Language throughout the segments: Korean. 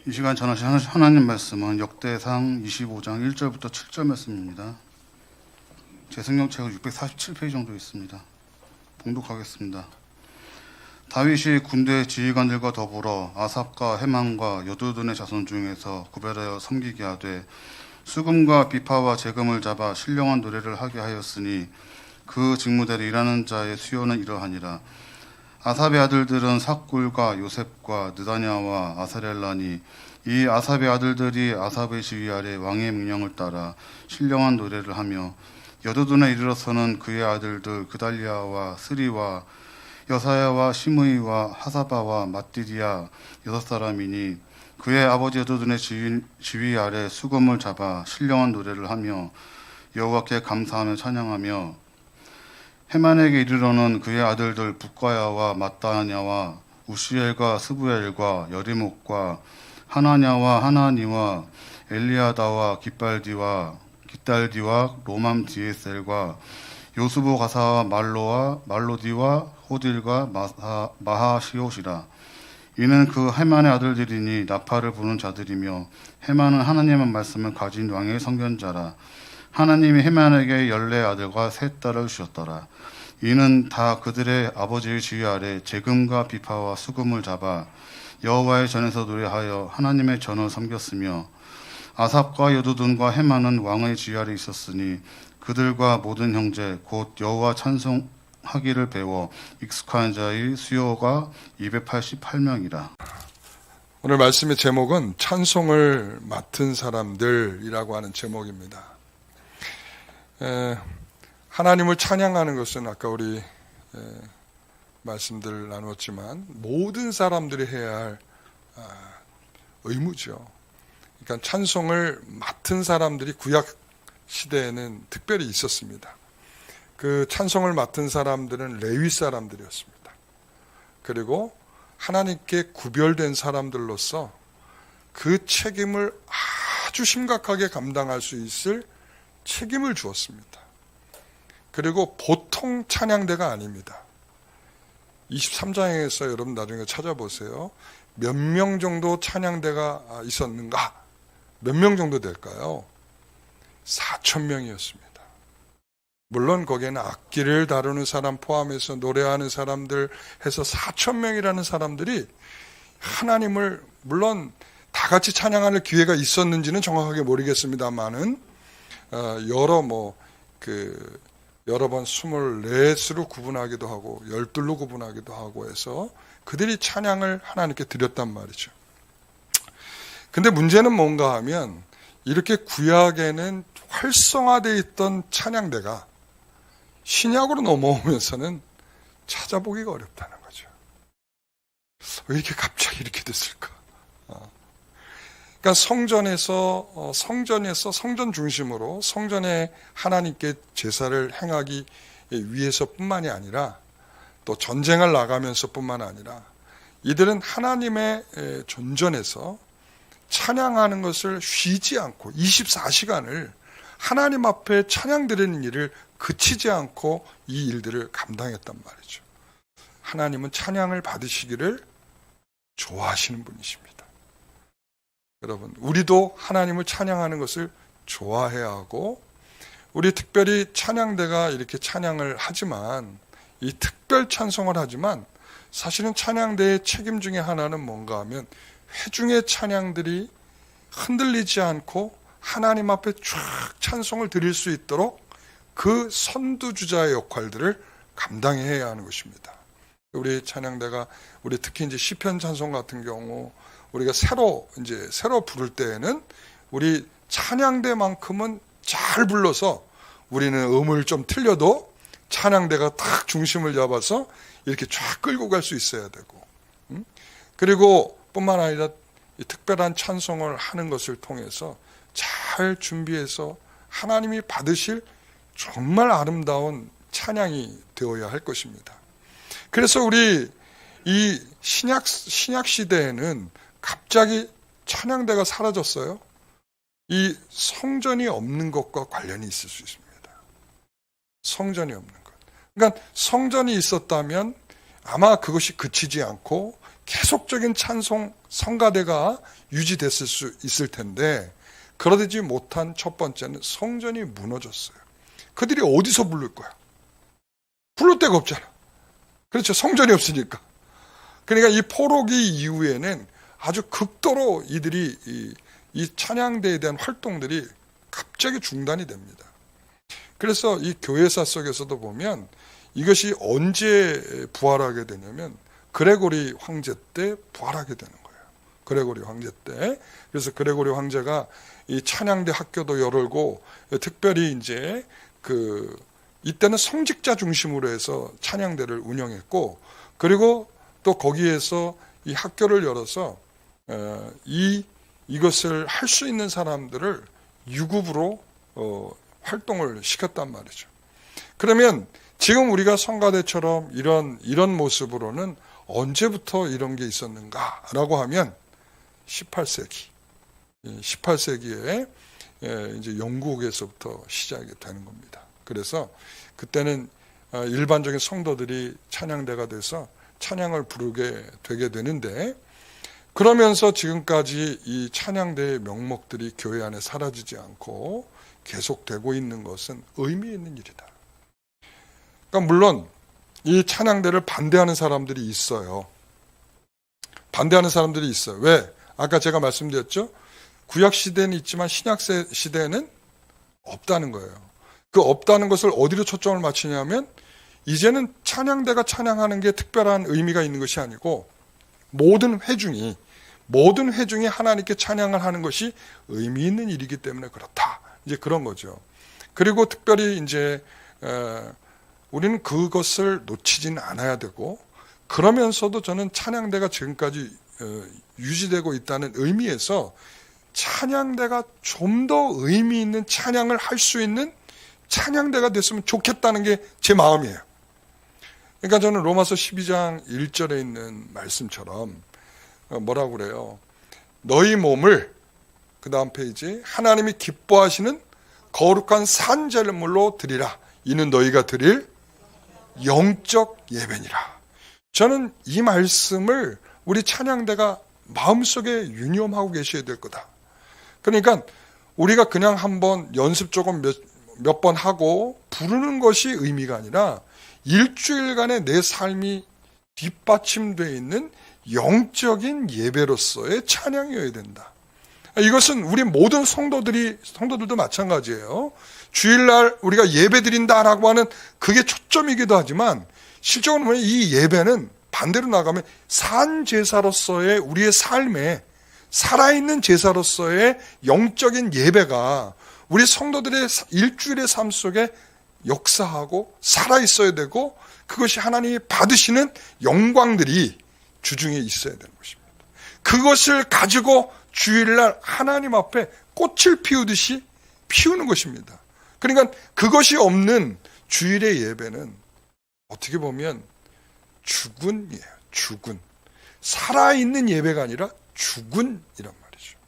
이 시간 전하신 하나님 말씀은 역대상 25장 1절부터 7절 말씀입니다. 제 성경책은 647페이지 정도 있습니다. 봉독하겠습니다. 다윗이 군대 지휘관들과 더불어 아삽과 헤만과 여두둔의 자손 중에서 구별하여 섬기게 하되 수금과 비파와 재금을 잡아 신령한 노래를 하게 하였으니 그 직무대로 일하는 자의 수요는 이러하니라. 아삽의 아들들은 삭굴과 요셉과 느다냐와 아사렐라니 이 아삽의 아들들이 아삽의 지휘 아래 왕의 명령을 따라 신령한 노래를 하며 여두둔에 이르러서는 그의 아들들 그달리아와 스리와 여사야와 시므이와 하사바와 맏디디아 6사람이니 그의 아버지 여두둔의 지휘 아래 수금을 잡아 신령한 노래를 하며 여호와께 감사하며 찬양하며 헤만에게 이르러는 그의 아들들 붓가야와 마따냐와 우시엘과 스부엘과 여리목과 하나냐와 하나니와 엘리아다와 깃달디와 로맘 디에셀과 요수부 가사와 말로디와 호딜과 마하시옷이라. 이는 그 헤만의 아들들이니 나팔을 부는 자들이며 헤만은 하나님의 말씀을 가진 왕의 선견자라. 하나님이 헤만에게 14아들과 3딸을 주셨더라. 이는 다 그들의 아버지의 지휘 아래 재금과 비파와 수금을 잡아 여호와의 전에서 노래하여 하나님의 전을 섬겼으며 아삽과 여두둔과 헤만은 왕의 지휘 아래 있었으니 그들과 모든 형제 곧 여호와 찬송하기를 배워 익숙한 자의 수요가 288명이라. 오늘 말씀의 제목은 찬송을 맡은 사람들이라고 하는 제목입니다. 하나님을 찬양하는 것은 아까 우리 말씀들 나눴지만 모든 사람들이 해야 할 의무죠. 그러니까 찬송을 맡은 사람들이 구약 시대에는 특별히 있었습니다. 그 찬송을 맡은 사람들은 레위 사람들이었습니다. 그리고 하나님께 구별된 사람들로서 그 책임을 아주 심각하게 감당할 수 있을 책임을 주었습니다. 그리고 보통 찬양대가 아닙니다. 23장에서 여러분 나중에 찾아보세요. 몇 명 정도 찬양대가 있었는가? 몇 명 정도 될까요? 4,000명이었습니다. 물론 거기에는 악기를 다루는 사람 포함해서 노래하는 사람들 해서 4,000명이라는 사람들이 하나님을 물론 다 같이 찬양할 기회가 있었는지는 정확하게 모르겠습니다만은 여러 번 24수로 구분하기도 하고 12로 구분하기도 하고 해서 그들이 찬양을 하나님께 드렸단 말이죠. 근데 문제는 뭔가 하면 이렇게 구약에는 활성화되어 있던 찬양대가 신약으로 넘어오면서는 찾아보기가 어렵다는 거죠. 왜 이렇게 갑자기 이렇게 됐을까? 그러니까 성전 중심으로 성전에 하나님께 제사를 행하기 위해서뿐만이 아니라 또 전쟁을 나가면서뿐만 아니라 이들은 하나님의 존전에서 찬양하는 것을 쉬지 않고 24시간을 하나님 앞에 찬양 드리는 일을 그치지 않고 이 일들을 감당했단 말이죠. 하나님은 찬양을 받으시기를 좋아하시는 분이십니다. 여러분, 우리도 하나님을 찬양하는 것을 좋아해야 하고 우리 특별히 찬양대가 이렇게 찬양을 하지만 이 특별 찬송을 하지만 사실은 찬양대의 책임 중에 하나는 뭔가 하면 회중의 찬양들이 흔들리지 않고 하나님 앞에 쫙 찬송을 드릴 수 있도록 그 선두주자의 역할들을 감당해야 하는 것입니다. 우리 찬양대가 우리 특히 이제 시편 찬송 같은 경우 우리가 새로 부를 때에는 우리 찬양대만큼은 잘 불러서 우리는 음을 좀 틀려도 찬양대가 딱 중심을 잡아서 이렇게 쫙 끌고 갈 수 있어야 되고 그리고 뿐만 아니라 이 특별한 찬송을 하는 것을 통해서 잘 준비해서 하나님이 받으실 정말 아름다운 찬양이 되어야 할 것입니다. 그래서 우리 이 신약 시대에는 갑자기 찬양대가 사라졌어요. 이 성전이 없는 것과 관련이 있을 수 있습니다. 성전이 없는 것. 그러니까 성전이 있었다면 아마 그것이 그치지 않고 계속적인 찬송 성가대가 유지됐을 수 있을 텐데 그러지 못한 첫 번째는 성전이 무너졌어요. 그들이 어디서 부를 거야? 부를 데가 없잖아. 그렇죠. 성전이 없으니까. 그러니까 이 포로기 이후에는 아주 극도로 이들이 이 찬양대에 대한 활동들이 갑자기 중단이 됩니다. 그래서 이 교회사 속에서도 보면 이것이 언제 부활하게 되냐면 그레고리 황제 때 부활하게 되는 거예요. 그레고리 황제 때. 그래서 그레고리 황제가 이 찬양대 학교도 열고 특별히 이제 이때는 성직자 중심으로 해서 찬양대를 운영했고 그리고 또 거기에서 이 학교를 열어서 이것을 할 수 있는 사람들을 유급으로 활동을 시켰단 말이죠. 그러면 지금 우리가 성가대처럼 이런 모습으로는 언제부터 이런 게 있었는가라고 하면 18세기. 18세기에 이제 영국에서부터 시작이 되는 겁니다. 그래서 그때는 일반적인 성도들이 찬양대가 돼서 찬양을 부르게 되게 되는데 그러면서 지금까지 이 찬양대의 명목들이 교회 안에 사라지지 않고 계속되고 있는 것은 의미 있는 일이다. 그러니까 물론 이 찬양대를 반대하는 사람들이 있어요. 반대하는 사람들이 있어요. 왜? 아까 제가 말씀드렸죠. 구약 시대는 있지만 신약 시대에는 없다는 거예요. 그 없다는 것을 어디로 초점을 맞추냐면 이제는 찬양대가 찬양하는 게 특별한 의미가 있는 것이 아니고 모든 회중이 하나님께 찬양을 하는 것이 의미 있는 일이기 때문에 그렇다. 이제 그런 거죠. 그리고 특별히 이제 우리는 그것을 놓치지는 않아야 되고 그러면서도 저는 찬양대가 지금까지 유지되고 있다는 의미에서 찬양대가 좀 더 의미 있는 찬양을 할 수 있는 찬양대가 됐으면 좋겠다는 게 제 마음이에요. 그러니까 저는 로마서 12장 1절에 있는 말씀처럼 뭐라고 그래요? 너희 몸을 그 다음 페이지 하나님이 기뻐하시는 거룩한 산제물로 드리라. 이는 너희가 드릴 영적 예배니라. 저는 이 말씀을 우리 찬양대가 마음속에 유념하고 계셔야 될 거다. 그러니까 우리가 그냥 한번 연습 조금 몇 번 하고 부르는 것이 의미가 아니라 일주일간의 내 삶이 뒷받침되어 있는 영적인 예배로서의 찬양이어야 된다. 이것은 우리 모든 성도들도 마찬가지예요. 주일날 우리가 예배 드린다라고 하는 그게 초점이기도 하지만 실적으로 보면 이 예배는 반대로 나가면 산 제사로서의 우리의 삶에 살아있는 제사로서의 영적인 예배가 우리 성도들의 일주일의 삶 속에 역사하고 살아있어야 되고 그것이 하나님이 받으시는 영광들이 주중에 있어야 되는 것입니다. 그것을 가지고 주일날 하나님 앞에 꽃을 피우듯이 피우는 것입니다. 그러니까 그것이 없는 주일의 예배는 어떻게 보면 죽은이에요. 죽은. 살아있는 예배가 아니라 죽은이란 말이죠.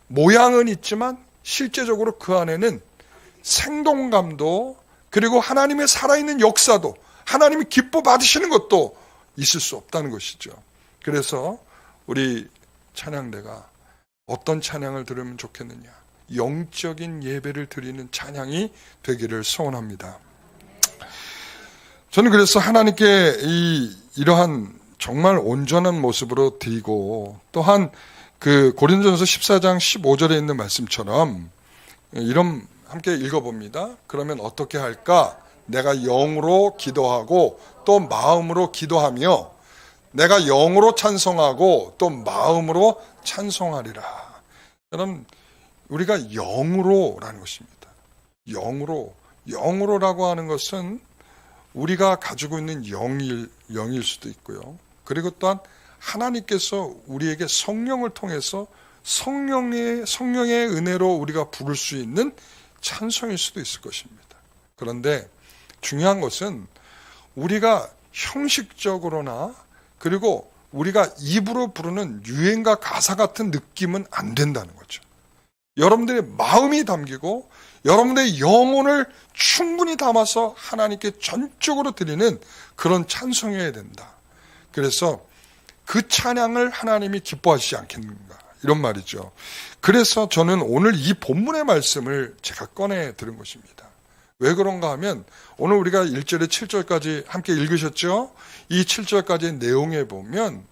모양은 있지만 실제적으로 그 안에는 생동감도 그리고 하나님의 살아있는 역사도 하나님이 기뻐 받으시는 것도 있을 수 없다는 것이죠. 그래서 우리 찬양대가 어떤 찬양을 들으면 좋겠느냐? 영적인 예배를 드리는 찬양이 되기를 소원합니다. 저는 그래서 하나님께 이러한 정말 온전한 모습으로 드리고 또한 그 고린도전서 14장 15절에 있는 말씀처럼 이런 함께 읽어봅니다. 그러면 어떻게 할까? 내가 영으로 기도하고 또 마음으로 기도하며 내가 영으로 찬송하고 또 마음으로 찬송하리라. 여러분 우리가 영으로라는 것입니다. 영으로라고 하는 것은 우리가 가지고 있는 영일 수도 있고요. 그리고 또한 하나님께서 우리에게 성령을 통해서 성령의 은혜로 우리가 부를 수 있는 찬송일 수도 있을 것입니다. 그런데 중요한 것은 우리가 형식적으로나 그리고 우리가 입으로 부르는 유행가 가사 같은 느낌은 안 된다는 거죠. 여러분들의 마음이 담기고 여러분들의 영혼을 충분히 담아서 하나님께 전적으로 드리는 그런 찬송이어야 된다. 그래서 그 찬양을 하나님이 기뻐하시지 않겠는가, 이런 말이죠. 그래서 저는 오늘 이 본문의 말씀을 제가 꺼내 들은 것입니다. 왜 그런가 하면 오늘 우리가 1절에 7절까지 함께 읽으셨죠? 이 7절까지 내용에 보면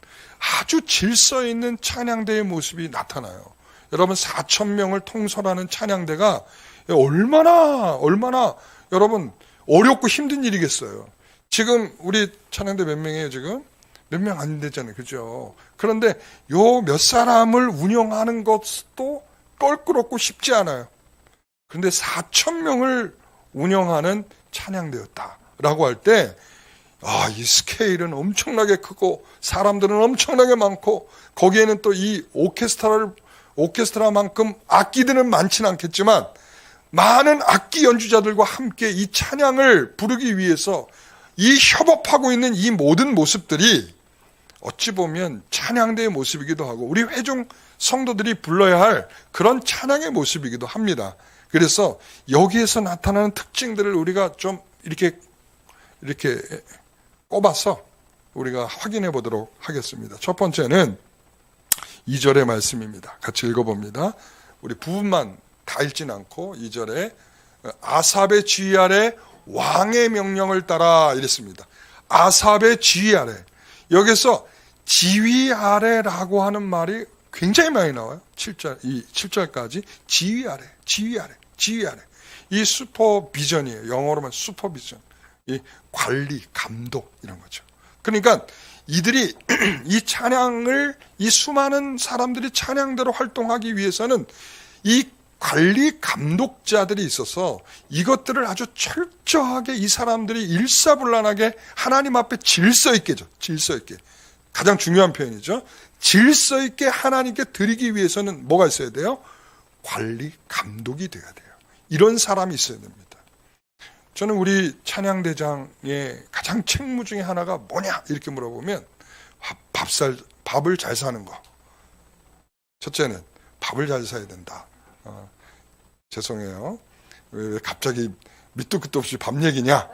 아주 질서 있는 찬양대의 모습이 나타나요. 여러분 4,000명을 통솔하는 찬양대가 얼마나 여러분 어렵고 힘든 일이겠어요. 지금 우리 찬양대 몇 명이에요 지금? 몇 명 안 되잖아요. 그죠? 그런데 요 몇 사람을 운영하는 것도 껄끄럽고 쉽지 않아요. 그런데 4,000명을 운영하는 찬양대였다라고 할 때, 이 스케일은 엄청나게 크고 사람들은 엄청나게 많고 거기에는 또 이 오케스트라만큼 악기들은 많지는 않겠지만 많은 악기 연주자들과 함께 이 찬양을 부르기 위해서 이 협업하고 있는 이 모든 모습들이 어찌 보면 찬양대의 모습이기도 하고 우리 회중 성도들이 불러야 할 그런 찬양의 모습이기도 합니다. 그래서 여기에서 나타나는 특징들을 우리가 좀 이렇게 꼽아서 우리가 확인해 보도록 하겠습니다. 첫 번째는 2절의 말씀입니다. 같이 읽어봅니다. 우리 부분만 다 읽진 않고 2절에 아삽의 지휘 아래 왕의 명령을 따라 이랬습니다. 아삽의 지휘 아래. 여기서 지휘 아래라고 하는 말이 굉장히 많이 나와요. 7절까지 지휘 아래. 이 슈퍼비전이에요. 영어로만 슈퍼비전. 이 관리, 감독 이런 거죠. 그러니까 이들이 이 찬양을 이 수많은 사람들이 찬양대로 활동하기 위해서는 이 관리 감독자들이 있어서 이것들을 아주 철저하게 이 사람들이 일사불란하게 하나님 앞에 질서 있게죠. 질서 있게. 가장 중요한 표현이죠. 질서 있게 하나님께 드리기 위해서는 뭐가 있어야 돼요? 관리 감독이 돼야 돼요. 이런 사람이 있어야 됩니다. 저는 우리 찬양대장의 가장 책무 중에 하나가 뭐냐 이렇게 물어보면 밥을 잘 사는 거. 첫째는 밥을 잘 사야 된다. 죄송해요. 왜 갑자기 밑도 끝도 없이 밥 얘기냐.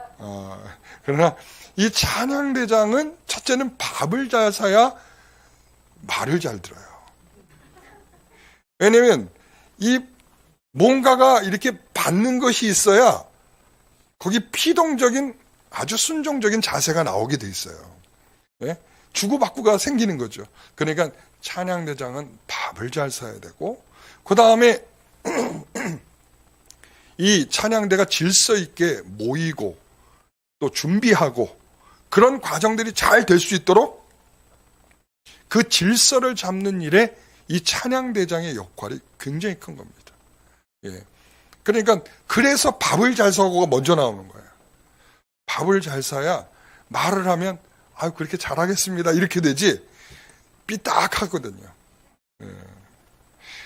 그러나 이 찬양대장은 첫째는 밥을 잘 사야 말을 잘 들어요. 왜냐하면 이 뭔가가 이렇게 받는 것이 있어야 거기 피동적인 아주 순종적인 자세가 나오게 돼 있어요. 예? 주고받고가 생기는 거죠. 그러니까 찬양대장은 밥을 잘 사야 되고 그 다음에 이 찬양대가 질서 있게 모이고 또 준비하고 그런 과정들이 잘 될 수 있도록 그 질서를 잡는 일에 이 찬양대장의 역할이 굉장히 큰 겁니다. 예. 그러니까 그래서 밥을 잘 사고가 먼저 나오는 거예요. 밥을 잘 사야 말을 하면 그렇게 잘하겠습니다 이렇게 되지 삐딱하거든요. 예.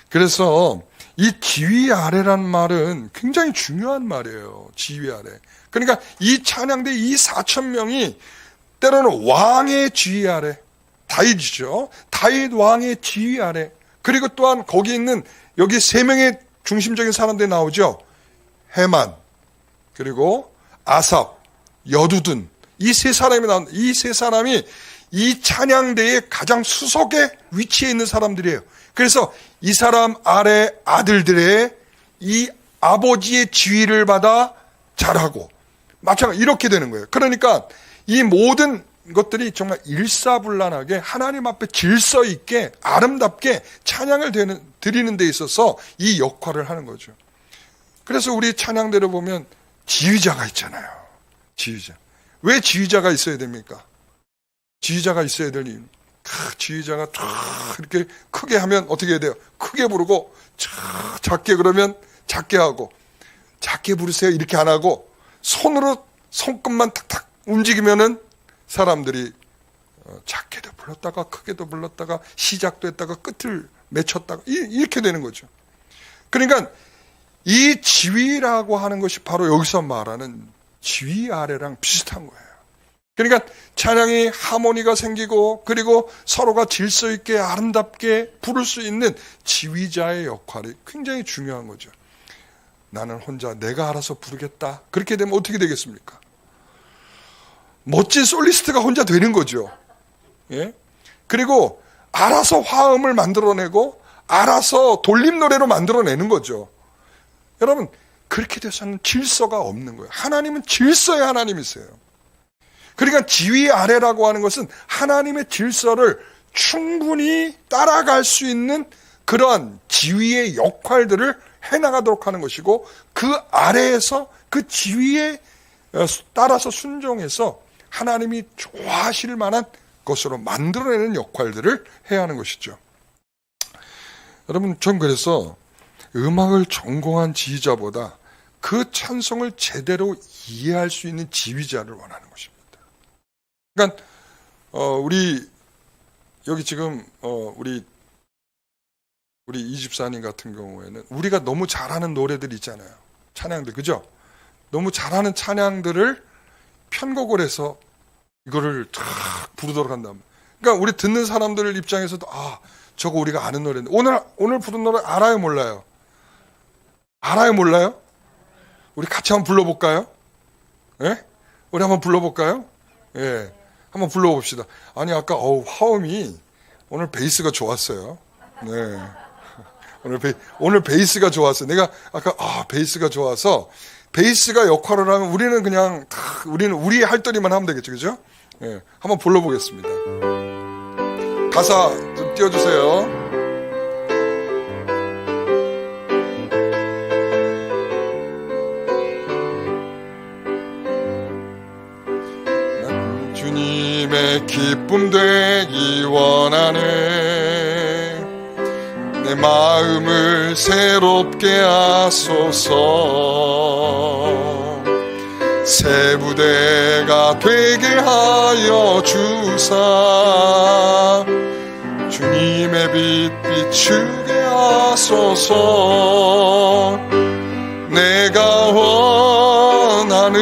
그래서 이 지휘 아래란 말은 굉장히 중요한 말이에요. 지휘 아래. 그러니까 이 찬양대 이 4,000명이 때로는 왕의 지휘 아래, 다윗이죠. 다윗 왕의 지휘 아래. 그리고 또한 거기 있는 여기 3명의 중심적인 사람들이 나오죠. 헤만, 그리고 아삽, 여두둔. 이 세 사람이 나온, 이 세 사람이 이 찬양대의 가장 수석에 위치해 있는 사람들이에요. 그래서 이 사람 아래 아들들의 이 아버지의 지휘를 받아 잘하고 마찬가지 이렇게 되는 거예요. 그러니까 이 모든 것들이 정말 일사불란하게 하나님 앞에 질서 있게 아름답게 찬양을 드리는 데 있어서 이 역할을 하는 거죠. 그래서 우리 찬양대로 보면 지휘자가 있잖아요. 지휘자. 왜 지휘자가 있어야 됩니까? 지휘자가 있어야 될 이유. 지휘자가 쫙 이렇게 크게 하면 어떻게 해야 돼요? 크게 부르고 작게 그러면 작게 하고 작게 부르세요 이렇게 안 하고 손으로 손끝만 탁탁 움직이면은 사람들이 작게도 불렀다가 크게도 불렀다가 시작도 했다가 끝을 맺혔다가 이렇게 되는 거죠. 그러니까 이 지휘라고 하는 것이 바로 여기서 말하는 지휘 아래랑 비슷한 거예요. 그러니까 찬양이 하모니가 생기고 그리고 서로가 질서 있게 아름답게 부를 수 있는 지휘자의 역할이 굉장히 중요한 거죠. 나는 혼자 내가 알아서 부르겠다. 그렇게 되면 어떻게 되겠습니까? 멋진 솔리스트가 혼자 되는 거죠. 예? 그리고 알아서 화음을 만들어내고 알아서 돌림 노래로 만들어내는 거죠. 여러분, 그렇게 돼서는 질서가 없는 거예요. 하나님은 질서의 하나님이세요. 그러니까 지위 아래라고 하는 것은 하나님의 질서를 충분히 따라갈 수 있는 그러한 지위의 역할들을 해나가도록 하는 것이고, 그 아래에서 그 지위에 따라서 순종해서 하나님이 좋아하실 만한 것으로 만들어내는 역할들을 해야 하는 것이죠. 여러분, 전 그래서 음악을 전공한 지휘자보다 그 찬송을 제대로 이해할 수 있는 지휘자를 원하는 것입니다. 그러니까 우리 여기 지금 우리 이집사님 같은 경우에는 우리가 너무 잘하는 노래들 있잖아요. 찬양들, 그죠? 너무 잘하는 찬양들을 편곡을 해서 이거를 탁 부르도록 한다면, 그러니까 우리 듣는 사람들 입장에서도 저거 우리가 아는 노래인데, 오늘 부른 노래 알아요, 몰라요? 알아요, 몰라요? 우리 같이 한번 불러볼까요? 예? 우리 한번 불러볼까요? 예, 한번 불러봅시다. 아니, 아까 화음이 오늘 베이스가 좋았어요. 네, 오늘 베이스가 좋았어요. 내가 아까 베이스가 좋아서 베이스가 역할을 하면 우리는 그냥 우리는 우리 할 도리만 하면 되겠죠, 그죠? 예, 한번 불러보겠습니다. 가사 좀 띄워주세요. 난 주님의 기쁨 되기 원하네. 내 마음을 새롭게 하소서. 새 부대가 되게 하여 주사. 주님의 빛 비추게 하소서. 내가 원하는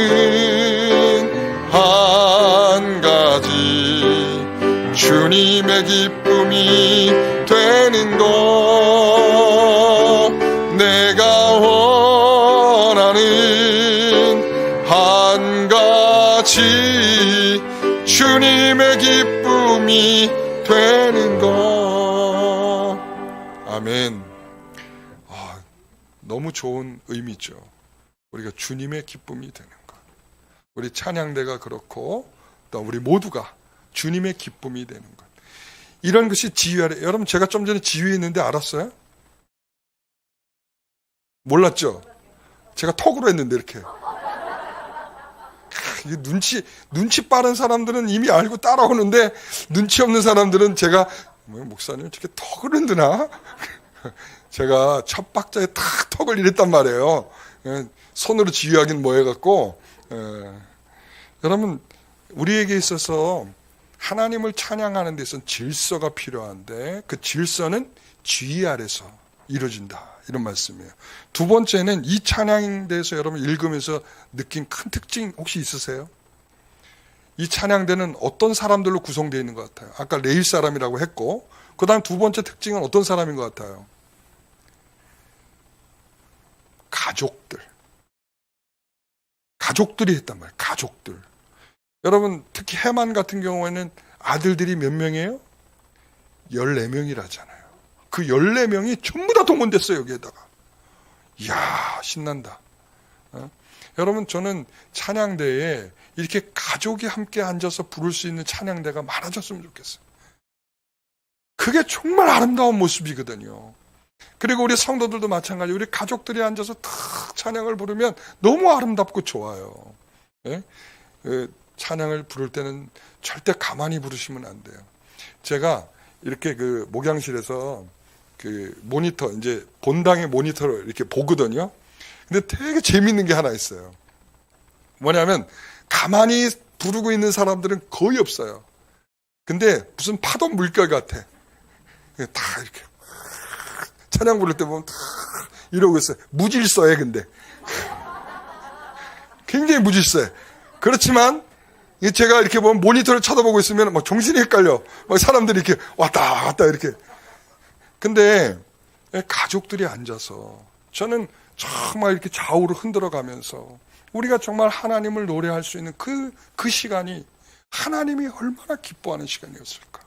한 가지, 주님의 기쁨이 되는 것. 내가 원하는 한 가지, 주님의 기쁨이 되는 것. 아멘. 너무 좋은 의미죠. 우리가 주님의 기쁨이 되는 것. 우리 찬양대가 그렇고 또 우리 모두가 주님의 기쁨이 되는 것. 이런 것이 지휘하래. 여러분, 제가 좀 전에 지휘했는데 알았어요? 몰랐죠? 제가 톡으로 했는데 이렇게. 눈치 빠른 사람들은 이미 알고 따라오는데, 눈치 없는 사람들은 제가, 목사님 어떻게 턱을 흔드나? 제가 첫 박자에 탁 턱을 이랬단 말이에요. 손으로 지휘하긴 뭐 해갖고. 여러분, 우리에게 있어서 하나님을 찬양하는 데 있어서는 질서가 필요한데, 그 질서는 지휘 아래서 이루어진다, 이런 말씀이에요. 두 번째는 이 찬양에 대해서 여러분 읽으면서 느낀 큰 특징 혹시 있으세요? 이 찬양대는 어떤 사람들로 구성되어 있는 것 같아요? 아까 레위 사람이라고 했고, 그 다음 두 번째 특징은 어떤 사람인 것 같아요? 가족들이 했단 말이에요. 가족들. 여러분, 특히 해만 같은 경우에는 아들들이 몇 명이에요? 14명이라잖아요. 그 14명이 전부 다 동원됐어요, 여기에다가. 이야, 신난다. 여러분, 저는 찬양대에 이렇게 가족이 함께 앉아서 부를 수 있는 찬양대가 많아졌으면 좋겠어요. 그게 정말 아름다운 모습이거든요. 그리고 우리 성도들도 마찬가지. 우리 가족들이 앉아서 탁 찬양을 부르면 너무 아름답고 좋아요. 예? 찬양을 부를 때는 절대 가만히 부르시면 안 돼요. 제가 이렇게 그 목양실에서 그 모니터, 이제 본당의 모니터를 이렇게 보거든요. 근데 되게 재밌는 게 하나 있어요. 뭐냐면 가만히 부르고 있는 사람들은 거의 없어요. 근데 무슨 파도 물결 같아. 다 이렇게 찬양 부를 때 보면 다 이러고 있어요. 무질서해. 근데 굉장히 무질서해. 그렇지만 제가 이렇게 보면 모니터를 쳐다보고 있으면 막 정신이 헷갈려. 막 사람들이 이렇게 왔다 갔다 이렇게. 근데 가족들이 앉아서 저는 정말 이렇게 좌우로 흔들어 가면서 우리가 정말 하나님을 노래할 수 있는 그 시간이 하나님이 얼마나 기뻐하는 시간이었을까.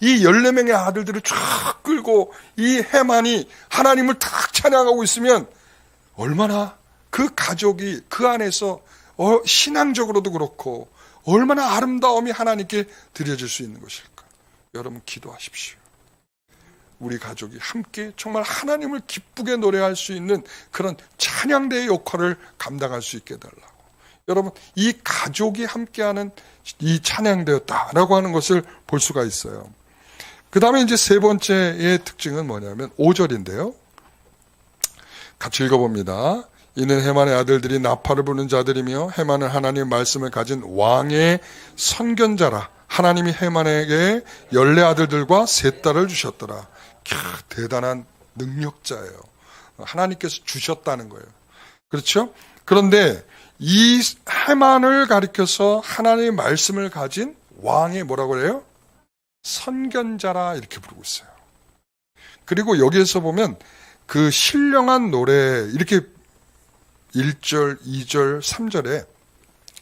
이 14명의 아들들을 쫙 끌고 이 해만이 하나님을 탁 찬양하고 있으면 얼마나 그 가족이 그 안에서 신앙적으로도 그렇고 얼마나 아름다움이 하나님께 드려질 수 있는 것일까. 여러분 기도하십시오. 우리 가족이 함께 정말 하나님을 기쁘게 노래할 수 있는 그런 찬양대의 역할을 감당할 수 있게 해달라고. 여러분 이 가족이 함께하는 이 찬양대였다라고 하는 것을 볼 수가 있어요. 그 다음에 이제 세 번째의 특징은 뭐냐면 5절인데요. 같이 읽어봅니다. 이는 해만의 아들들이 나팔을 부는 자들이며 해만은 하나님의 말씀을 가진 왕의 선견자라. 하나님이 해만에게 14아들들과 3딸을 주셨더라. 대단한 능력자예요. 하나님께서 주셨다는 거예요. 그렇죠? 그런데 이 해만을 가리켜서 하나님의 말씀을 가진 왕의 뭐라고 그래요? 선견자라 이렇게 부르고 있어요. 그리고 여기에서 보면 그 신령한 노래 이렇게 1절, 2절, 3절에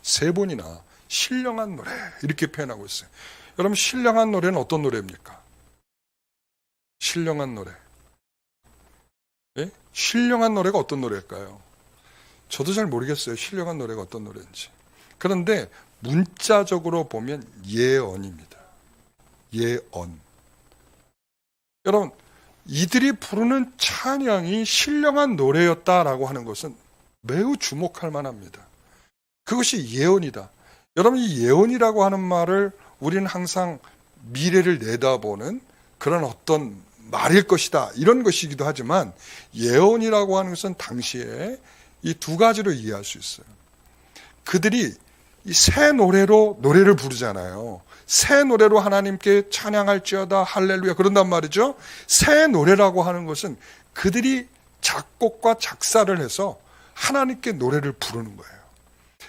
3번이나 신령한 노래 이렇게 표현하고 있어요. 여러분 신령한 노래는 어떤 노래입니까? 신령한 노래. 예? 신령한 노래가 어떤 노래일까요? 저도 잘 모르겠어요. 신령한 노래가 어떤 노래인지. 그런데 문자적으로 보면 예언입니다. 예언. 여러분 이들이 부르는 찬양이 신령한 노래였다라고 하는 것은 매우 주목할 만합니다. 그것이 예언이다. 여러분 이 예언이라고 하는 말을 우리는 항상 미래를 내다보는 그런 어떤 말일 것이다 이런 것이기도 하지만 예언이라고 하는 것은 당시에 이 두 가지로 이해할 수 있어요. 그들이 이 새 노래로 노래를 부르잖아요. 새 노래로 하나님께 찬양할지어다 할렐루야 그런단 말이죠. 새 노래라고 하는 것은 그들이 작곡과 작사를 해서 하나님께 노래를 부르는 거예요.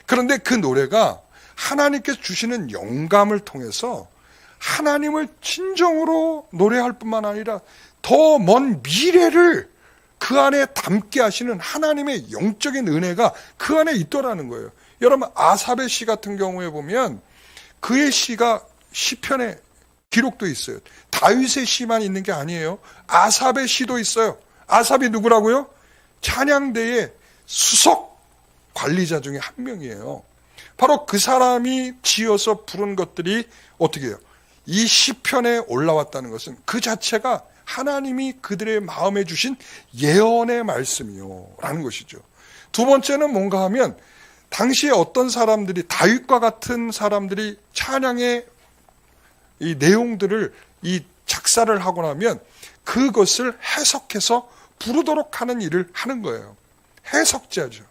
그런데 그 노래가 하나님께 주시는 영감을 통해서 하나님을 진정으로 노래할 뿐만 아니라 더 먼 미래를 그 안에 담게 하시는 하나님의 영적인 은혜가 그 안에 있더라는 거예요. 여러분 아삽의 시 같은 경우에 보면 그의 시가 시편에 기록도 있어요. 다윗의 시만 있는 게 아니에요. 아삽의 시도 있어요. 아삽이 누구라고요? 찬양대의 수석 관리자 중에 한 명이에요. 바로 그 사람이 지어서 부른 것들이 어떻게 해요? 이 시편에 올라왔다는 것은 그 자체가 하나님이 그들의 마음에 주신 예언의 말씀이요 라는 것이죠. 두 번째는 뭔가 하면 당시에 어떤 사람들이 다윗과 같은 사람들이 찬양의 이 내용들을 이 작사를 하고 나면 그것을 해석해서 부르도록 하는 일을 하는 거예요. 해석자죠.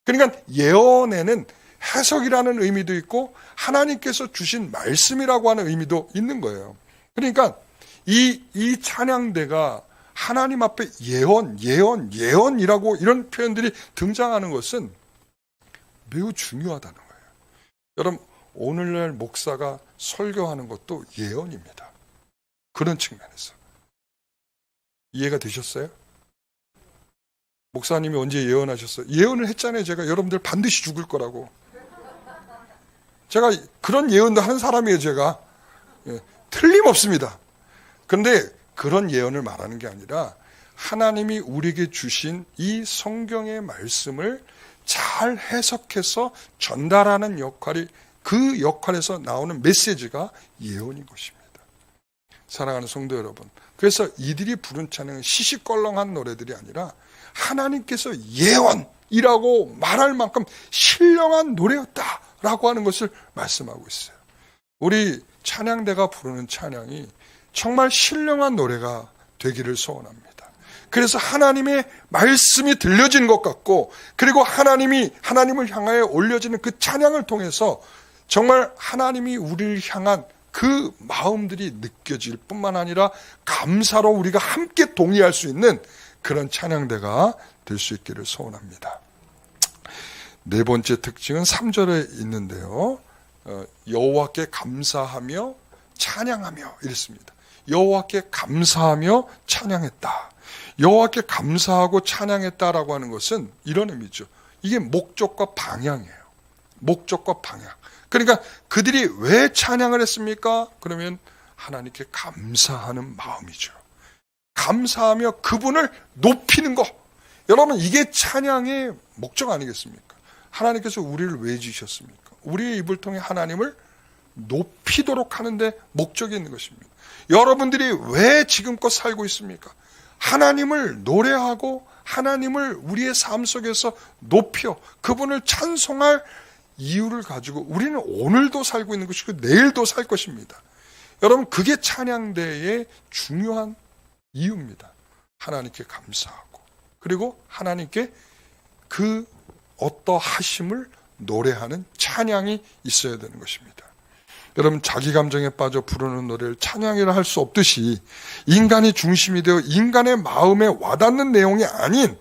그러니까 예언에는 해석이라는 의미도 있고 하나님께서 주신 말씀이라고 하는 의미도 있는 거예요. 그러니까 이 찬양대가 하나님 앞에 예언이라고 이런 표현들이 등장하는 것은 매우 중요하다는 거예요. 여러분 오늘날 목사가 설교하는 것도 예언입니다. 그런 측면에서 이해가 되셨어요? 목사님이 언제 예언하셨어요? 예언을 했잖아요. 제가 여러분들 반드시 죽을 거라고. 제가 그런 예언도 하는 사람이에요. 제가 틀림없습니다. 그런데 그런 예언을 말하는 게 아니라 하나님이 우리에게 주신 이 성경의 말씀을 잘 해석해서 전달하는 역할이 그 역할에서 나오는 메시지가 예언인 것입니다. 사랑하는 성도 여러분, 그래서 이들이 부른 찬양은 시시껄렁한 노래들이 아니라 하나님께서 예언이라고 말할 만큼 신령한 노래였다라고 하는 것을 말씀하고 있어요. 우리 찬양대가 부르는 찬양이 정말 신령한 노래가 되기를 소원합니다. 그래서 하나님의 말씀이 들려지는 것 같고, 그리고 하나님을 향하여 올려지는 그 찬양을 통해서 정말 하나님이 우리를 향한 그 마음들이 느껴질 뿐만 아니라 감사로 우리가 함께 동의할 수 있는 그런 찬양대가 될 수 있기를 소원합니다. 네 번째 특징은 3절에 있는데요. 여호와께 감사하며 찬양하며 이랬습니다. 여호와께 감사하며 찬양했다. 여호와께 감사하고 찬양했다라고 하는 것은 이런 의미죠. 이게 목적과 방향이에요. 목적과 방향. 그러니까 그들이 왜 찬양을 했습니까? 그러면 하나님께 감사하는 마음이죠. 감사하며 그분을 높이는 것. 여러분, 이게 찬양의 목적 아니겠습니까? 하나님께서 우리를 왜 지으셨습니까? 우리의 입을 통해 하나님을 높이도록 하는데 목적이 있는 것입니다. 여러분들이 왜 지금껏 살고 있습니까? 하나님을 노래하고 하나님을 우리의 삶 속에서 높여 그분을 찬송할 이유를 가지고 우리는 오늘도 살고 있는 것이고 내일도 살 것입니다. 여러분, 그게 찬양대의 중요한 이유입니다. 하나님께 감사하고 그리고 하나님께 그 어떠하심을 노래하는 찬양이 있어야 되는 것입니다. 여러분, 자기 감정에 빠져 부르는 노래를 찬양이라 할 수 없듯이 인간이 중심이 되어 인간의 마음에 와닿는 내용이 아닌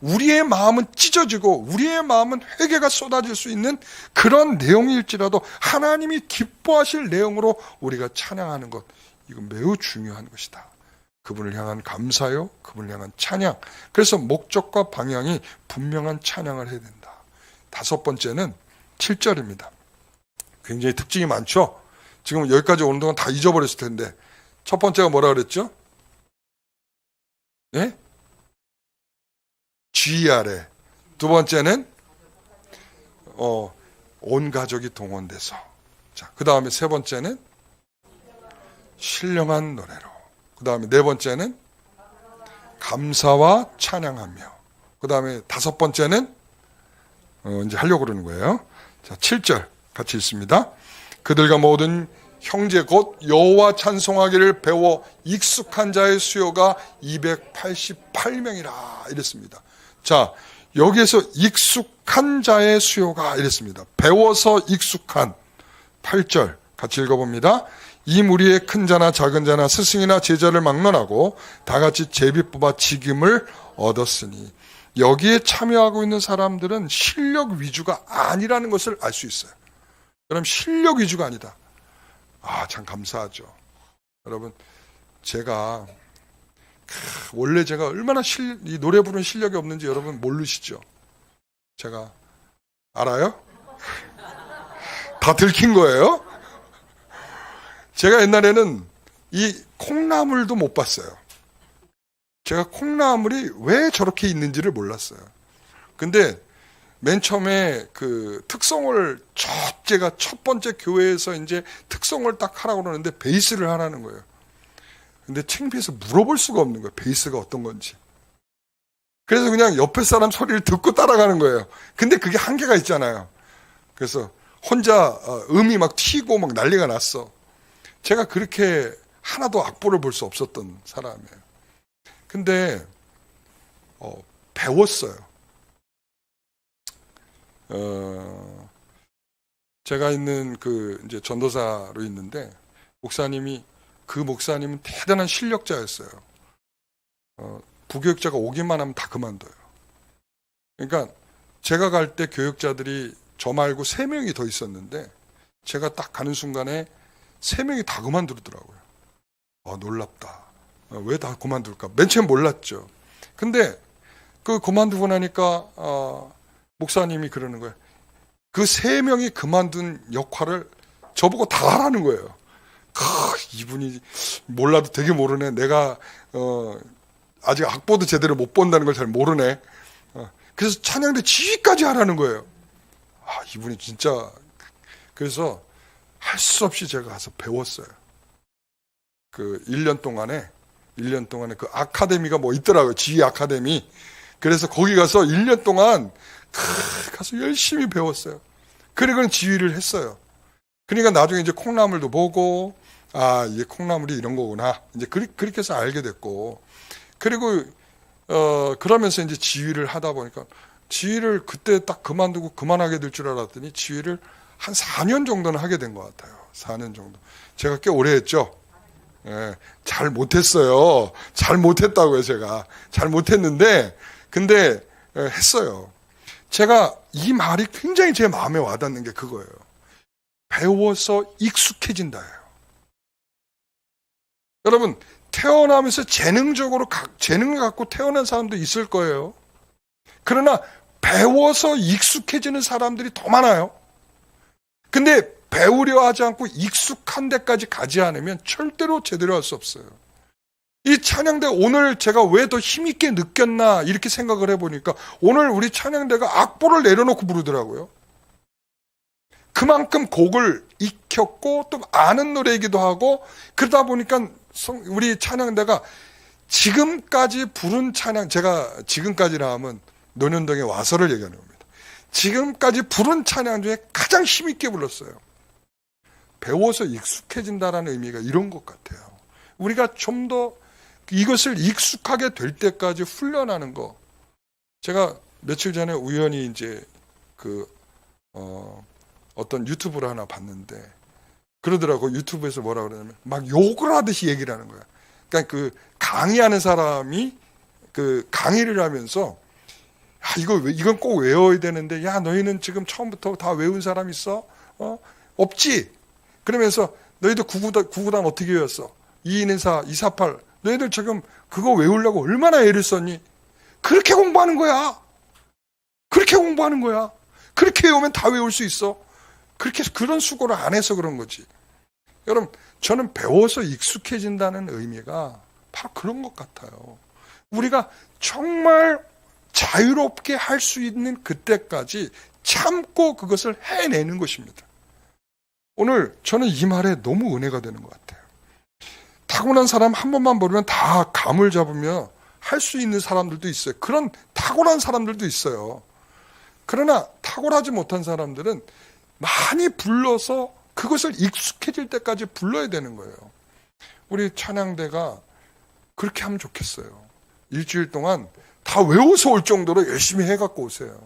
우리의 마음은 찢어지고 우리의 마음은 회개가 쏟아질 수 있는 그런 내용일지라도 하나님이 기뻐하실 내용으로 우리가 찬양하는 것, 이건 매우 중요한 것이다. 그분을 향한 감사요, 그분을 향한 찬양. 그래서 목적과 방향이 분명한 찬양을 해야 된다. 다섯 번째는 7절입니다. 굉장히 특징이 많죠. 지금 여기까지 오는 동안 다 잊어버렸을 텐데 첫 번째가 뭐라 그랬죠? 네? G 아래. 두 번째는 온 가족이 동원돼서. 자, 그 다음에 세 번째는 신령한 노래로. 그 다음에 네 번째는 감사와 찬양하며. 그 다음에 다섯 번째는 이제 하려고 그러는 거예요. 자, 7절 같이 읽습니다. 그들과 모든 형제 곧 여호와 찬송하기를 배워 익숙한 자의 수요가 288명이라 이랬습니다. 자, 여기에서 익숙한 자의 수요가 이랬습니다. 배워서 익숙한. 8절 같이 읽어봅니다. 이 무리의 큰 자나 작은 자나 스승이나 제자를 막론하고 다 같이 제비 뽑아 직임을 얻었으니. 여기에 참여하고 있는 사람들은 실력 위주가 아니라는 것을 알 수 있어요. 그럼 실력 위주가 아니다. 참 감사하죠. 여러분, 제가 원래 제가 얼마나 이 노래 부르는 실력이 없는지 여러분 모르시죠? 제가 알아요? 다 들킨 거예요? 제가 옛날에는 이 콩나물도 못 봤어요. 제가 콩나물이 왜 저렇게 있는지를 몰랐어요. 근데 맨 처음에 그 특성을 제가 첫 번째 교회에서 이제 특성을 딱 하라고 그러는데 베이스를 하라는 거예요. 근데 창피해서 물어볼 수가 없는 거예요. 베이스가 어떤 건지. 그래서 그냥 옆에 사람 소리를 듣고 따라가는 거예요. 근데 그게 한계가 있잖아요. 그래서 혼자 음이 막 튀고 막 난리가 났어. 제가 그렇게 하나도 악보를 볼 수 없었던 사람이에요. 근데 배웠어요. 제가 있는 이제 전도사로 있는데 그 목사님은 대단한 실력자였어요. 부교육자가 오기만 하면 다 그만둬요. 그러니까 제가 갈 때 교육자들이 저 말고 3명이 더 있었는데 제가 딱 가는 순간에 3명이 다 그만두더라고요. 놀랍다. 왜 다 그만둘까? 맨 처음 몰랐죠. 근데 그 그만두고 나니까 목사님이 그러는 거예요. 그 3명이 그만둔 역할을 저보고 다 하라는 거예요. 이분이 몰라도 되게 모르네. 내가 아직 악보도 제대로 못 본다는 걸 잘 모르네. 그래서 찬양대 지휘까지 하라는 거예요. 이분이 진짜. 그래서 할 수 없이 제가 가서 배웠어요. 그 1년 동안에 그 아카데미가 뭐 있더라고요. 지휘 아카데미. 그래서 거기 가서 1년 동안 가서 열심히 배웠어요. 그리고는 지휘를 했어요. 그러니까 나중에 이제 콩나물도 보고 이게 콩나물이 이런 거구나. 이제 그렇게 해서 알게 됐고. 그리고 그러면서 이제 지휘를 하다 보니까 지휘를 그때 딱 그만두고 그만하게 될 줄 알았더니 지휘를 한 4년 정도는 하게 된 것 같아요. 4년 정도. 제가 꽤 오래 했죠. 잘 못했어요. 잘 못했다고요, 제가. 잘 못했는데, 근데 했어요. 제가 이 말이 굉장히 제 마음에 와닿는 게 그거예요. 배워서 익숙해진다예요. 여러분, 태어나면서 재능을 갖고 태어난 사람도 있을 거예요. 그러나 배워서 익숙해지는 사람들이 더 많아요. 근데 배우려 하지 않고 익숙한 데까지 가지 않으면 절대로 제대로 할 수 없어요. 이 찬양대 오늘 제가 왜 더 힘있게 느꼈나 이렇게 생각을 해보니까 오늘 우리 찬양대가 악보를 내려놓고 부르더라고요. 그만큼 곡을 익혔고 또 아는 노래이기도 하고 그러다 보니까 우리 찬양대가 지금까지 부른 찬양, 제가 지금까지라 하면 논현동에 와서를 얘기하는 겁니다. 지금까지 부른 찬양 중에 가장 힘있게 불렀어요. 배워서 익숙해진다라는 의미가 이런 것 같아요. 우리가 좀 더 이것을 익숙하게 될 때까지 훈련하는 거. 제가 며칠 전에 우연히 이제 어떤 유튜브를 하나 봤는데 그러더라고. 유튜브에서 뭐라 그러냐면 막 욕을 하듯이 얘기를 하는 거야. 그러니까 그 강의하는 사람이 그 강의를 하면서 이건 꼭 외워야 되는데 야 너희는 지금 처음부터 다 외운 사람 있어? 없지? 그러면서 너희들 구구단 어떻게 외웠어? 224, 248 너희들 지금 그거 외우려고 얼마나 애를 썼니? 그렇게 공부하는 거야. 그렇게 공부하는 거야. 그렇게 외우면 다 외울 수 있어. 그런 수고를 안 해서 그런 거지. 여러분, 저는 배워서 익숙해진다는 의미가 바로 그런 것 같아요. 우리가 정말 자유롭게 할 수 있는 그때까지 참고 그것을 해내는 것입니다. 오늘 저는 이 말에 너무 은혜가 되는 것 같아요. 타고난 사람 한 번만 보면 다 감을 잡으며 할 수 있는 사람들도 있어요. 그런 탁월한 사람들도 있어요. 그러나 탁월하지 못한 사람들은 많이 불러서 그것을 익숙해질 때까지 불러야 되는 거예요. 우리 찬양대가 그렇게 하면 좋겠어요. 일주일 동안 다 외워서 올 정도로 열심히 해갖고 오세요.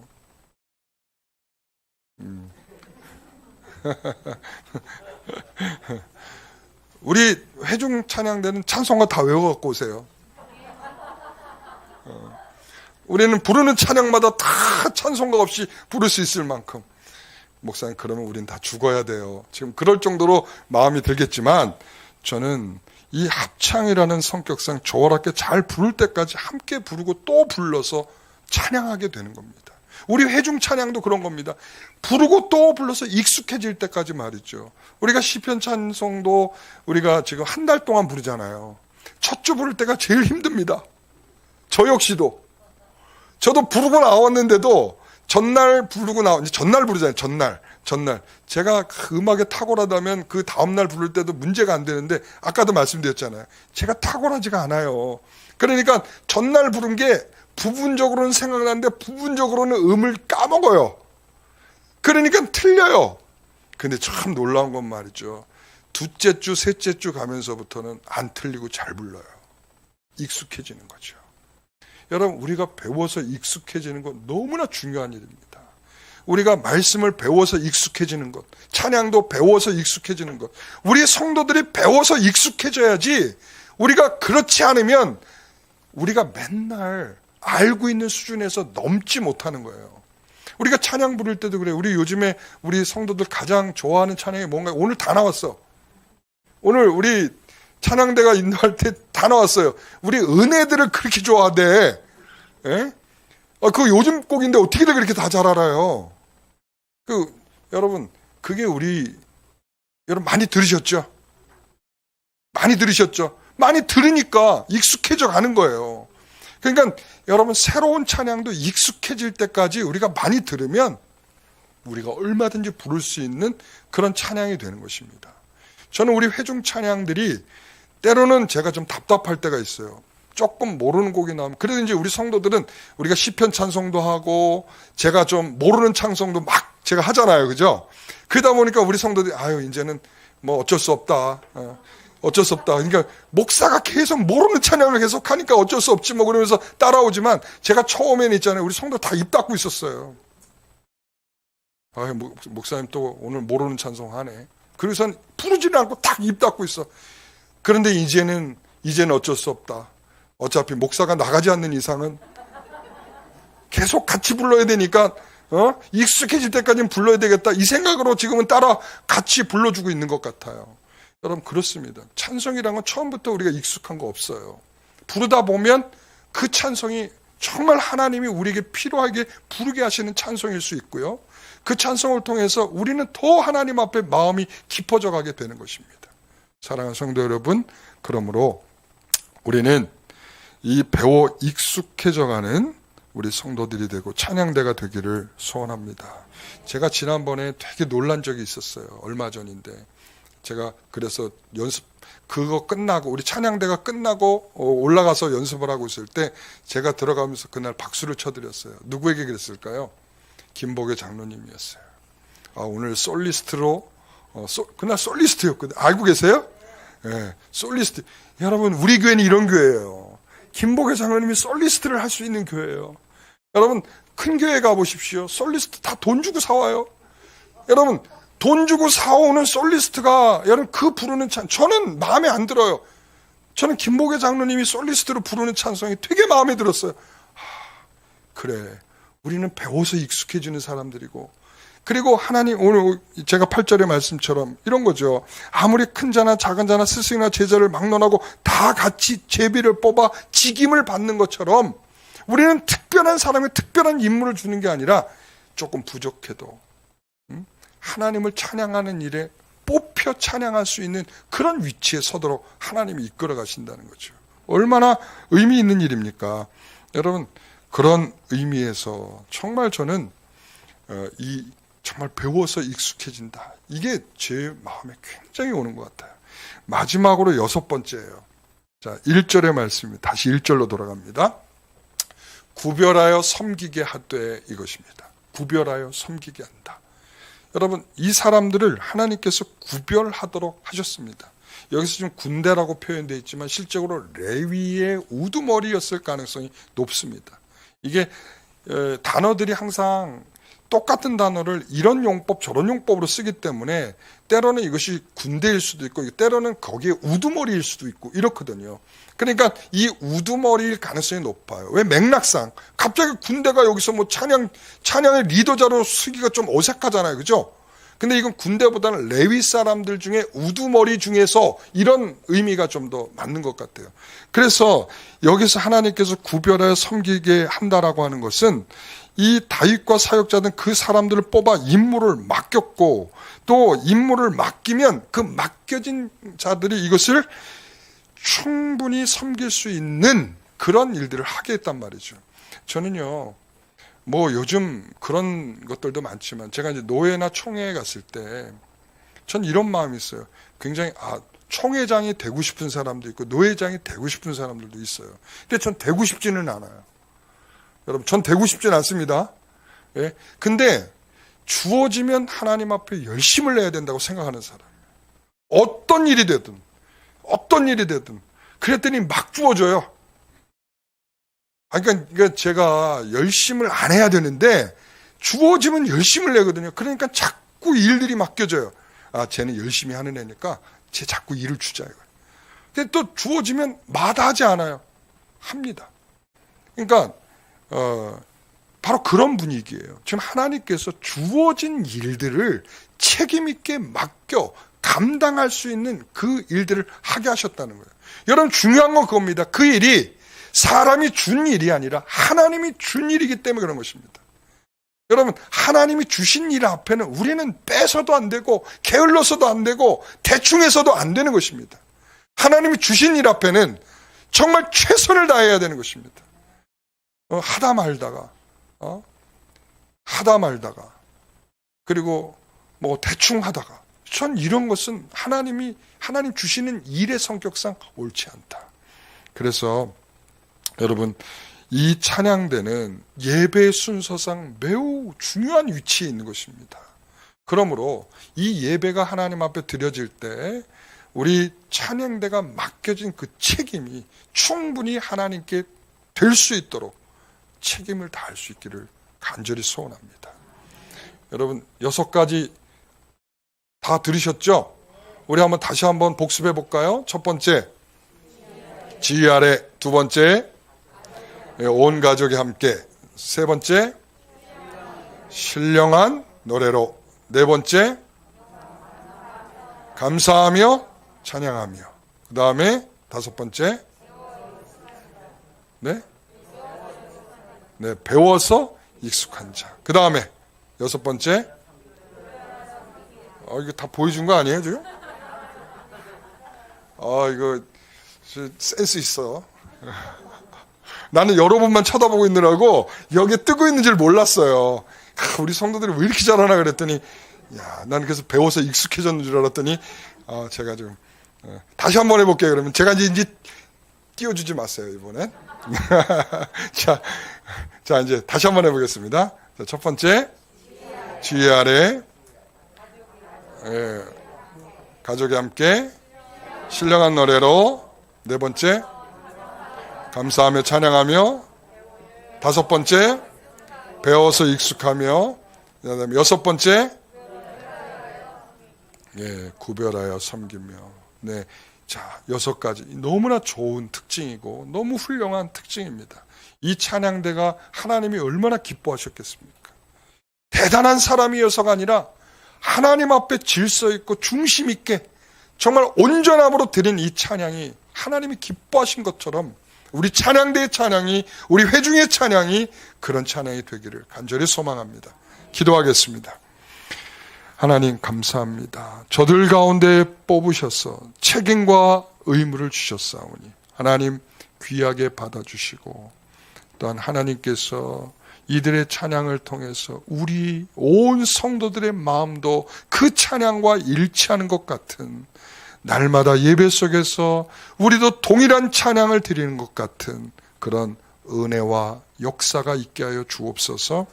우리 회중 찬양대는 찬송가 다 외워갖고 오세요. 우리는 부르는 찬양마다 다 찬송가 없이 부를 수 있을 만큼. 목사님, 그러면 우린 다 죽어야 돼요. 지금 그럴 정도로 마음이 들겠지만 저는 이 합창이라는 성격상 조화롭게 잘 부를 때까지 함께 부르고 또 불러서 찬양하게 되는 겁니다. 우리 회중 찬양도 그런 겁니다. 부르고 또 불러서 익숙해질 때까지 말이죠. 우리가 시편 찬송도 우리가 지금 한 달 동안 부르잖아요. 첫 주 부를 때가 제일 힘듭니다. 저 역시도. 저도 부르고 나왔는데도 전날 부르잖아요. 전날. 제가 그 음악에 탁월하다면 그 다음날 부를 때도 문제가 안 되는데 아까도 말씀드렸잖아요. 제가 탁월하지가 않아요. 그러니까 전날 부른 게 부분적으로는 생각나는데 부분적으로는 음을 까먹어요. 그러니까 틀려요. 근데 참 놀라운 건 말이죠. 둘째 주, 셋째 주 가면서부터는 안 틀리고 잘 불러요. 익숙해지는 거죠. 여러분, 우리가 배워서 익숙해지는 건 너무나 중요한 일입니다. 우리가 말씀을 배워서 익숙해지는 것, 찬양도 배워서 익숙해지는 것, 우리 성도들이 배워서 익숙해져야지. 우리가 그렇지 않으면 우리가 맨날 알고 있는 수준에서 넘지 못하는 거예요. 우리가 찬양 부를 때도 그래요. 우리 요즘에 우리 성도들 가장 좋아하는 찬양이 뭔가 오늘 다 나왔어. 오늘 우리 찬양대가 인도할 때 다 나왔어요. 우리 은혜들을 그렇게 좋아하대. 예? 그 요즘 곡인데 어떻게들 그렇게 다 잘 알아요? 여러분, 그게 여러분 많이 들으셨죠? 많이 들으셨죠? 많이 들으니까 익숙해져 가는 거예요. 그러니까 여러분, 새로운 찬양도 익숙해질 때까지 우리가 많이 들으면 우리가 얼마든지 부를 수 있는 그런 찬양이 되는 것입니다. 저는 우리 회중 찬양들이 때로는 제가 좀 답답할 때가 있어요. 조금 모르는 곡이 나오면. 그래도 이제 우리 성도들은 우리가 시편 찬송도 하고 제가 좀 모르는 찬송도 막 제가 하잖아요. 그죠? 그러다 보니까 우리 성도들이 이제는 뭐 어쩔 수 없다. 어쩔 수 없다. 그러니까 목사가 계속 모르는 찬양을 계속 하니까 어쩔 수 없지 뭐 그러면서 따라오지만 제가 처음에는 있잖아요. 우리 성도 다 입 닫고 있었어요. 목사님 또 오늘 모르는 찬송 하네. 그래서 부르지는 않고 딱 입 닫고 있어. 그런데 이제는 어쩔 수 없다. 어차피 목사가 나가지 않는 이상은 계속 같이 불러야 되니까 익숙해질 때까지는 불러야 되겠다. 이 생각으로 지금은 따라 같이 불러주고 있는 것 같아요. 여러분, 그렇습니다. 찬송이란 건 처음부터 우리가 익숙한 거 없어요. 부르다 보면 그 찬송이 정말 하나님이 우리에게 필요하게 부르게 하시는 찬송일 수 있고요. 그 찬송을 통해서 우리는 더 하나님 앞에 마음이 깊어져 가게 되는 것입니다. 사랑하는 성도 여러분, 그러므로 우리는 이 배워 익숙해져가는 우리 성도들이 되고 찬양대가 되기를 소원합니다. 제가 지난번에 되게 놀란 적이 있었어요. 얼마 전인데 제가 그래서 그거 끝나고 우리 찬양대가 끝나고 올라가서 연습을 하고 있을 때 제가 들어가면서 그날 박수를 쳐드렸어요. 누구에게 그랬을까요? 김복의 장로님이었어요. 오늘 솔리스트로 그날 솔리스트였거든요. 알고 계세요? 네, 솔리스트. 여러분, 우리 교회는 이런 교회예요. 김복의 장로님이 솔리스트를 할 수 있는 교회예요. 여러분, 큰 교회 가보십시오. 솔리스트 다 돈 주고 사와요. 여러분, 돈 주고 사오는 솔리스트가 여러분 그 부르는 저는 마음에 안 들어요. 저는 김복의 장로님이 솔리스트로 부르는 찬송이 되게 마음에 들었어요. 그래, 우리는 배워서 익숙해지는 사람들이고, 그리고 하나님, 오늘 제가 8절의 말씀처럼 이런 거죠. 아무리 큰 자나 작은 자나 스승이나 제자를 막론하고 다 같이 제비를 뽑아 직임을 받는 것처럼 우리는 특별한 사람에 특별한 임무를 주는 게 아니라 조금 부족해도 하나님을 찬양하는 일에 뽑혀 찬양할 수 있는 그런 위치에 서도록 하나님이 이끌어 가신다는 거죠. 얼마나 의미 있는 일입니까? 여러분, 그런 의미에서 정말 저는 정말 배워서 익숙해진다. 이게 제 마음에 굉장히 오는 것 같아요. 마지막으로 6번째예요. 자, 1절의 말씀입니다. 다시 1절로 돌아갑니다. 구별하여 섬기게 하되, 이것입니다. 구별하여 섬기게 한다. 여러분, 이 사람들을 하나님께서 구별하도록 하셨습니다. 여기서 지금 군대라고 표현되어 있지만 실제로 레위의 우두머리였을 가능성이 높습니다. 이게 단어들이 항상 똑같은 단어를 이런 용법 저런 용법으로 쓰기 때문에 때로는 이것이 군대일 수도 있고 때로는 거기에 우두머리일 수도 있고 이렇거든요. 그러니까 이 우두머리일 가능성이 높아요. 왜? 맥락상 갑자기 군대가 여기서 뭐 찬양의 리더자로 쓰기가 좀 어색하잖아요. 그죠? 근데 이건 군대보다는 레위 사람들 중에 우두머리 중에서 이런 의미가 좀 더 맞는 것 같아요. 그래서 여기서 하나님께서 구별하여 섬기게 한다라고 하는 것은 이 다윗과 사역자는 그 사람들을 뽑아 임무를 맡겼고, 또 임무를 맡기면 그 맡겨진 자들이 이것을 충분히 섬길 수 있는 그런 일들을 하게 했단 말이죠. 저는요, 뭐 요즘 그런 것들도 많지만 제가 이제 노회나 총회에 갔을 때 전 이런 마음이 있어요. 굉장히 총회장이 되고 싶은 사람도 있고 노회장이 되고 싶은 사람들도 있어요. 근데 전 되고 싶지는 않아요. 여러분, 전 되고 싶진 않습니다. 예? 근데 주어지면 하나님 앞에 열심을 내야 된다고 생각하는 사람이에요. 어떤 일이 되든 그랬더니 막 주어져요. 그러니까 제가 열심을 안 해야 되는데 주어지면 열심을 내거든요. 그러니까 자꾸 일들이 맡겨져요. 쟤는 열심히 하는 애니까 쟤 자꾸 일을 주자 이거예요. 근데 또 주어지면 마다하지 않아요. 합니다. 그러니까 바로 그런 분위기예요. 지금 하나님께서 주어진 일들을 책임 있게 맡겨 감당할 수 있는 그 일들을 하게 하셨다는 거예요. 여러분, 중요한 건 그겁니다. 그 일이 사람이 준 일이 아니라 하나님이 준 일이기 때문에 그런 것입니다. 여러분, 하나님이 주신 일 앞에는 우리는 빼서도 안 되고 게을러서도 안 되고 대충 해서도 안 되는 것입니다. 하나님이 주신 일 앞에는 정말 최선을 다해야 되는 것입니다. 하다 말다가 그리고 뭐 대충 하다가, 전 이런 것은 하나님 주시는 일의 성격상 옳지 않다. 그래서 여러분, 이 찬양대는 예배 순서상 매우 중요한 위치에 있는 것입니다. 그러므로 이 예배가 하나님 앞에 드려질 때 우리 찬양대가 맡겨진 그 책임이 충분히 하나님께 될 수 있도록 책임을 다할 수 있기를 간절히 소원합니다. 여러분, 6가지 다 들으셨죠? 우리 다시 한번 복습해 볼까요? 첫 번째, 지휘 아래. 두 번째, 온 가족이 함께. 세 번째, 신령한 노래로. 네 번째, 감사하며 찬양하며. 그 다음에 5번째, 네? 네, 배워서 익숙한 자. 그 다음에 6번째. 이거 다 보여준 거 아니에요, 지금? 이거 센스 있어. 나는 여러분만 쳐다보고 있느라고 여기에 뜨고 있는 줄 몰랐어요. 우리 성도들이 왜 이렇게 잘하나 그랬더니, 나는 그래서 배워서 익숙해졌는 줄 알았더니, 제가 좀, 다시 한번 해볼게요. 그러면 제가 이제 띄워주지 마세요, 이번엔. 자, 이제 다시 한번 해보겠습니다. 자, 첫 번째, 지혜 아래, 가족이 함께 신령한 노래로. 네 번째, 감사하며 찬양하며. 다섯 번째, 배워서 익숙하며. 그다음에 여섯 번째, 구별하여 섬기며. 네, 자, 6가지 너무나 좋은 특징이고 너무 훌륭한 특징입니다. 이 찬양대가 하나님이 얼마나 기뻐하셨겠습니까? 대단한 사람이어서가 아니라 하나님 앞에 질서 있고 중심 있게 정말 온전함으로 드린 이 찬양이 하나님이 기뻐하신 것처럼 우리 찬양대의 찬양이, 우리 회중의 찬양이 그런 찬양이 되기를 간절히 소망합니다. 기도하겠습니다. 하나님 감사합니다. 저들 가운데 뽑으셔서 책임과 의무를 주셨사오니 하나님 귀하게 받아주시고, 또한 하나님께서 이들의 찬양을 통해서 우리 온 성도들의 마음도 그 찬양과 일치하는 것 같은, 날마다 예배 속에서 우리도 동일한 찬양을 드리는 것 같은 그런 은혜와 역사가 있게 하여 주옵소서.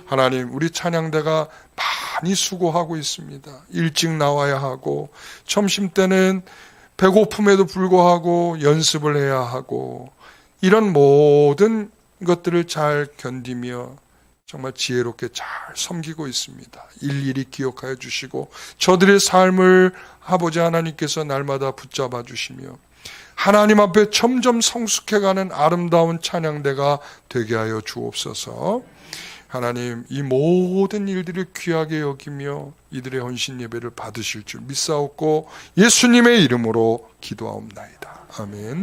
하나님, 우리 찬양대가 많이 수고하고 있습니다. 일찍 나와야 하고, 점심때는 배고픔에도 불구하고 연습을 해야 하고, 이런 모든 것들을 잘 견디며 정말 지혜롭게 잘 섬기고 있습니다. 일일이 기억하여 주시고 저들의 삶을 아버지 하나님께서 날마다 붙잡아 주시며 하나님 앞에 점점 성숙해가는 아름다운 찬양대가 되게 하여 주옵소서. 하나님, 이 모든 일들을 귀하게 여기며 이들의 헌신 예배를 받으실 줄 믿사옵고 예수님의 이름으로 기도하옵나이다. 아멘.